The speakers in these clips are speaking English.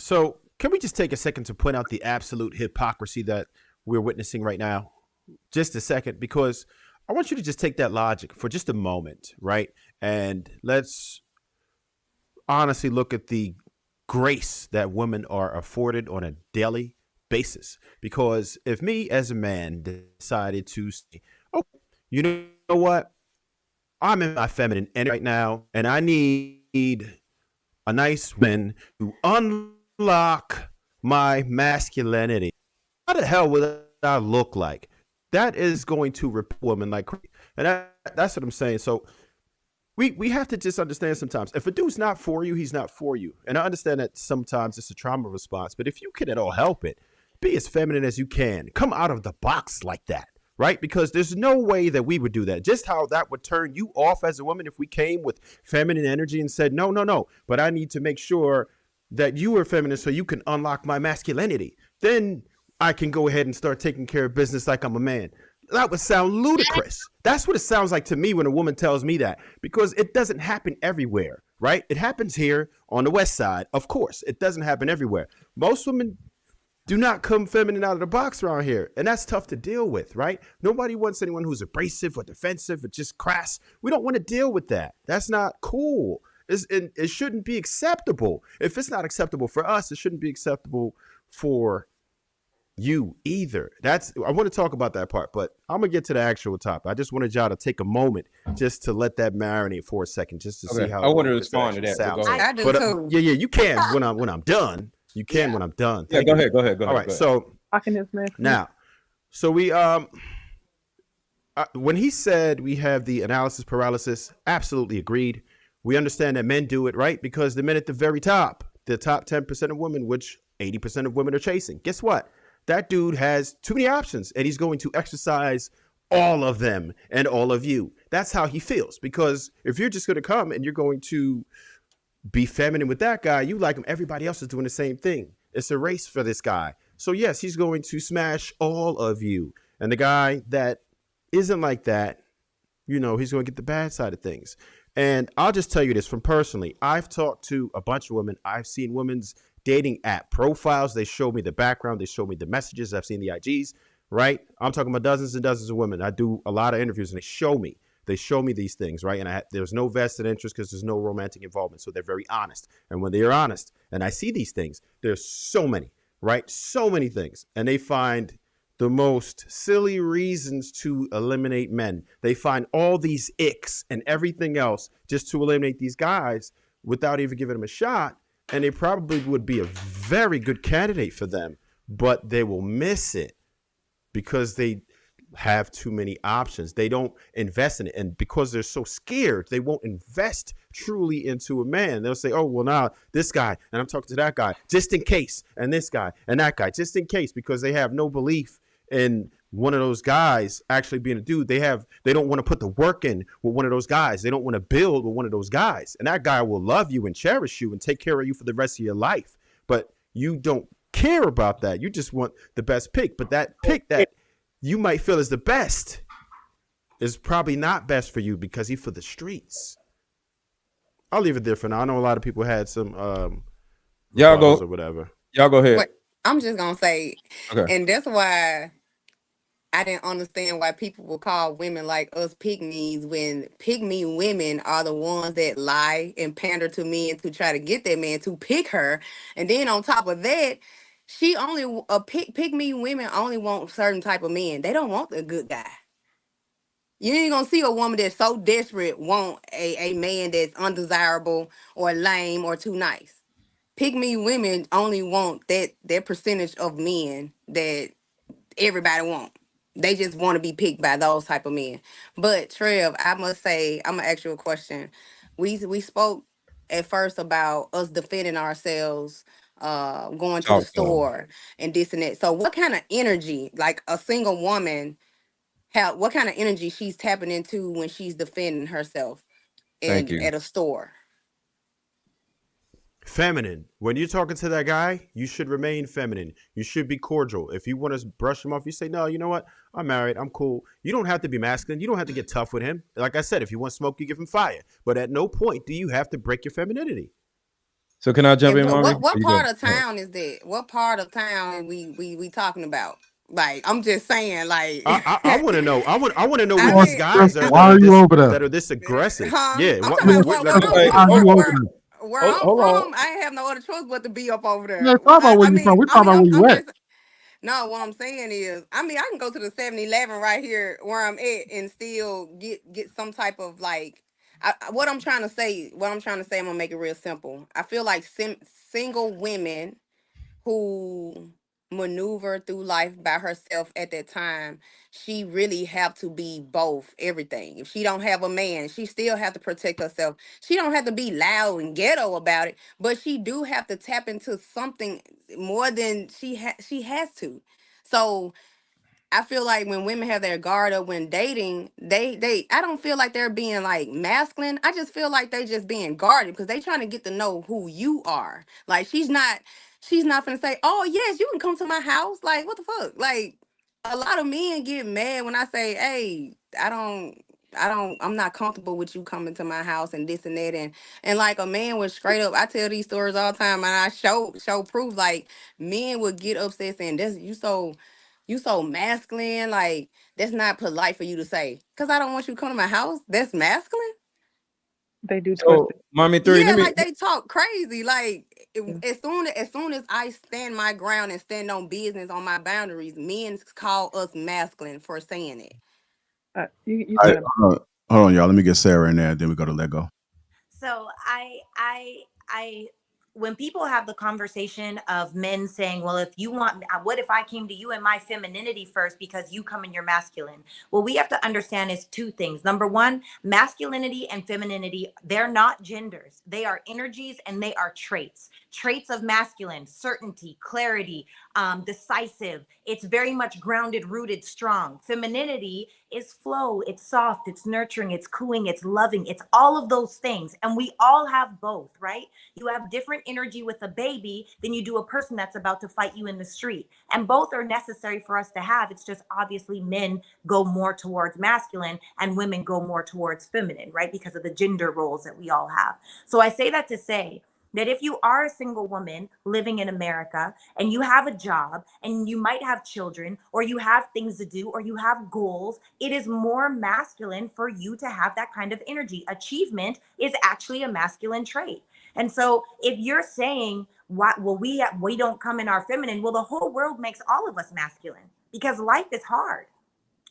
So can we just take a second to point out the absolute hypocrisy that we're witnessing right now? Just a second, because I want you to just take that logic for just a moment, right? And let's honestly look at the grace that women are afforded on a daily basis. Because if me as a man decided to say, oh, you know what? I'm in my feminine energy right now, and I need a nice woman to unlock my masculinity. How the hell would I look like? That is going to repel women like crazy. And that's what I'm saying. So we have to just understand sometimes if a dude's not for you, he's not for you. And I understand that sometimes it's a trauma response, but if you can at all help it, be as feminine as you can. Come out of the box like that, right? Because there's no way that we would do that. Just how that would turn you off as a woman if we came with feminine energy and said, no, no, no, but I need to make sure that you are feminine so you can unlock my masculinity. Then I can go ahead and start taking care of business like I'm a man. That would sound ludicrous. That's what it sounds like to me when a woman tells me that, because it doesn't happen everywhere, right? It happens here on the West Side. Of course, it doesn't happen everywhere. Most women do not come feminine out of the box around here. And that's tough to deal with, right? Nobody wants anyone who's abrasive or defensive or just crass. We don't want to deal with that. That's not cool. It shouldn't be acceptable. If it's not acceptable for us, it shouldn't be acceptable for you either. I want to talk about that part, but I'm gonna get to the actual topic. I just wanted y'all to take a moment just to let that marinate for a second, just to see how I want to respond to that. sounds. I do too. Yeah, you can when I'm done. You can when I'm done. Yeah, go ahead. All right, so now, so we when he said we have the analysis paralysis, absolutely agreed. We understand that men do it, right? Because the men at the very top, the top 10% of women, which 80% of women are chasing. Guess what? That dude has too many options, and he's going to exercise all of them and all of you. That's how he feels. Because if you're just going to come and you're going to be feminine with that guy, you like him. Everybody else is doing the same thing. It's a race for this guy. So yes, he's going to smash all of you. And the guy that isn't like that, he's going to get the bad side of things. And I'll just tell you this from personally. I've talked to a bunch of women. I've seen women's dating app profiles. They show me the background. They show me the messages. I've seen the IGs, right? I'm talking about dozens and dozens of women. I do a lot of interviews and they show me these things, right? And there's no vested interest because there's no romantic involvement. So they're very honest. And when they are honest and I see these things, there's so many, right? So many things. And they find the most silly reasons to eliminate men. They find all these icks and everything else just to eliminate these guys without even giving them a shot. And they probably would be a very good candidate for them, but they will miss it because they have too many options. They don't invest in it. And because they're so scared, they won't invest truly into a man. They'll say, oh, well, now this guy, and I'm talking to that guy, just in case, and this guy, and that guy, just in case, because they have no belief in one of those guys actually being a dude. They don't want to put the work in with one of those guys. They don't want to build with one of those guys. And that guy will love you and cherish you and take care of you for the rest of your life. But you don't care about that. You just want the best pick. But that pick that you might feel is the best is probably not best for you because he's for the streets. I'll leave it there for now. I know a lot of people had some y'all go or whatever. Y'all go ahead. Wait, I'm just gonna say, Okay. and that's why I didn't understand why people would call women like us pygmies when pygmy women are the ones that lie and pander to men to try to get that man to pick her. And then on top of that, pygmy women only want certain type of men. They don't want the good guy. You ain't gonna see a woman that's so desperate want a man that's undesirable or lame or too nice. Pygmy women only want that percentage of men that everybody want. They just want to be picked by those type of men. But Trev, I must say, I'm gonna ask you a question. We spoke at first about us defending ourselves, going to the store and this and that. So what kind of energy, like a single woman, what kind of energy she's tapping into when she's defending herself at a store? Feminine. When you're talking to that guy, you should remain feminine. You should be cordial. If you want to brush him off, you say, no, you know what? I'm married. I'm cool. You don't have to be masculine. You don't have to get tough with him. Like I said, if you want smoke, you give him fire. But at no point do you have to break your femininity. So can I jump in, mommy? What You part go. of town is that? What part of town we talking about? Like, I'm just saying, like, I want to know. I want to know I where Why these mean, guys are why are you over there? that are this aggressive. huh? Yeah. I'm What, talking Yeah, about like, Okay, why are you over there? where I'm hold on. from. I ain't have no other choice but to be up over Yeah, there. talk about where you from. We talking about where you I'm at. just no. What I'm saying is, I mean, I can go to the 7-Eleven right here where I'm at and still get some type of like. What I'm trying to say, I'm gonna make it real simple. I feel like single women who maneuver through life by herself at that time, she really have to be both everything. If she don't have a man, she still have to protect herself. She don't have to be loud and ghetto about it, but she do have to tap into something more than she has to. So I feel like when women have their guard up when dating, they I don't feel like they're being like masculine. I just feel like they just being guarded because they trying to get to know who you are. Like she's not gonna say, "Oh yes, you can come to my house." Like what the fuck? Like a lot of men get mad when I say, "Hey, I'm not comfortable with you coming to my house and this and that." And like a man was straight up. I tell these stories all the time, and I show proof. Like men would get upset saying, "That's you so masculine, like that's not polite for you to say. Cause I don't want you to come to my house. That's masculine. They do twist So, it. mommy three, Yeah, let me. like they talk crazy. Like Yeah. as soon as I stand my ground and stand on business on my boundaries, men call us masculine for saying it. You All right, said hold on, y'all. Let me get Sarah in there, then we go to Lego. So when people have the conversation of men saying, well, if you want, what if I came to you in my femininity first because you come in your masculine? Well, we have to understand is two things. Number one, masculinity and femininity, they're not genders. They are energies and they are traits. Traits of masculine, certainty, clarity, decisive. It's very much grounded, rooted, strong. Femininity is flow. It's soft. It's nurturing. It's cooing. It's loving. It's all of those things. And we all have both, right? You have different energy with a baby than you do a person that's about to fight you in the street. And both are necessary for us to have. It's just obviously men go more towards masculine and women go more towards feminine, right? Because of the gender roles that we all have. So I say that to say that if you are a single woman living in America and you have a job and you might have children or you have things to do or you have goals, it is more masculine for you to have that kind of energy. Achievement is actually a masculine trait. And so if you're saying, well, we don't come in our feminine, well, the whole world makes all of us masculine because life is hard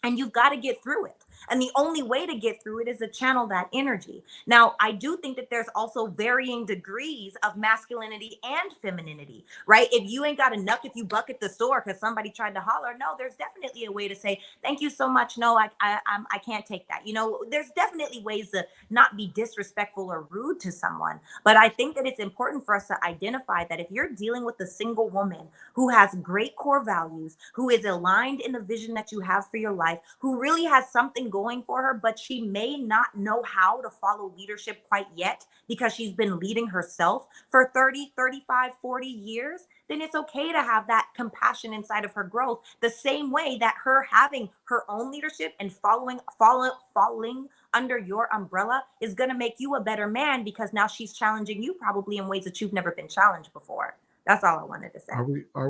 and you've got to get through it. And the only way to get through it is to channel that energy. Now, I do think that there's also varying degrees of masculinity and femininity, right? If you ain't got enough, if you buck at the store because somebody tried to holler, no, there's definitely a way to say, thank you so much. No, I can't take that. You know, there's definitely ways to not be disrespectful or rude to someone. But I think that it's important for us to identify that if you're dealing with a single woman who has great core values, who is aligned in the vision that you have for your life, who really has something going for her, but she may not know how to follow leadership quite yet because she's been leading herself for 30, 35, 40 years, then it's okay to have that compassion inside of her growth, the same way that her having her own leadership and following under your umbrella is going to make you a better man because now she's challenging you probably in ways that you've never been challenged before. That's all I wanted to say. Are we